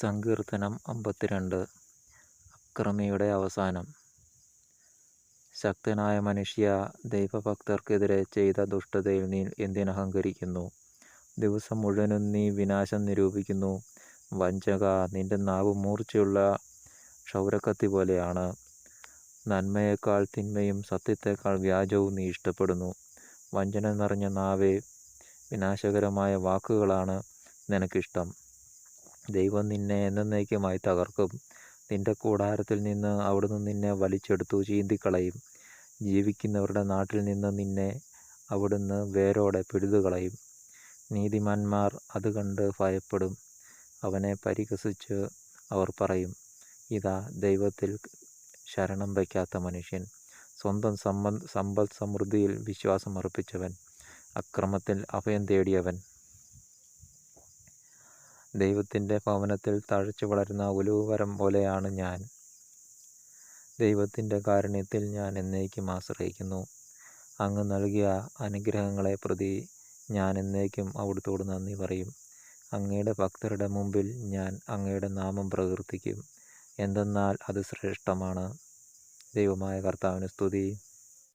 സങ്കീർത്തനം 52. അക്രമിയുടെ അവസാനം. ശക്തനായ മനുഷ്യ, ദൈവഭക്തർക്കെതിരെ ചെയ്ത ദുഷ്ടതയിൽ നീ എന്തിനഹങ്കരിക്കുന്നു? ദിവസം മുഴുവനും നീ വിനാശം നിരൂപിക്കുന്നു. വഞ്ചക, നിന്റെ നാവ് മൂർച്ചയുള്ള ക്ഷൗരക്കത്തി പോലെയാണ്. നന്മയേക്കാൾ തിന്മയും സത്യത്തേക്കാൾ വ്യാജവും നീ ഇഷ്ടപ്പെടുന്നു. വഞ്ചന നിറഞ്ഞ നാവേ, വിനാശകരമായ വാക്കുകളാണ് നിനക്കിഷ്ടം. ദൈവം നിന്നെ എന്നേക്കുമായി തകർക്കും. നിന്റെ കൂടാരത്തിൽ നിന്ന് അവിടുന്ന് നിന്നെ വലിച്ചെടുത്തു ചീന്തിക്കളയും. ജീവിക്കുന്നവരുടെ നാട്ടിൽ നിന്ന് നിന്നെ അവിടുന്ന് വേരോടെ പിഴുതുകളയും. നീതിമാന്മാർ അത് കണ്ട് ഭയപ്പെടും. അവനെ പരിഹസിച്ച് അവർ പറയും, ഇതാ ദൈവത്തിൽ ശരണം വയ്ക്കാത്ത മനുഷ്യൻ, സ്വന്തം സമ്പൽ സമൃദ്ധിയിൽ വിശ്വാസമർപ്പിച്ചവൻ, അക്രമത്തിൽ അഭയം തേടിയവൻ. ദൈവത്തിൻ്റെ ഭവനത്തിൽ തഴച്ചു വളരുന്ന ഒലിവുമരം പോലെയാണ് ഞാൻ. ദൈവത്തിൻ്റെ കാരുണ്യത്തിൽ ഞാൻ എന്നേക്കും ആശ്രയിക്കുന്നു. അങ്ങ് നൽകിയ അനുഗ്രഹങ്ങളെ പ്രതി ഞാൻ എന്നേക്കും അവിടുത്തോട് നന്ദി പറയും. അങ്ങയുടെ ഭക്തരുടെ മുമ്പിൽ ഞാൻ അങ്ങയുടെ നാമം പ്രകീർത്തിക്കും, എന്തെന്നാൽ അത് ശ്രേഷ്ഠമാണ്. ദൈവമായ കർത്താവിന് സ്തുതി.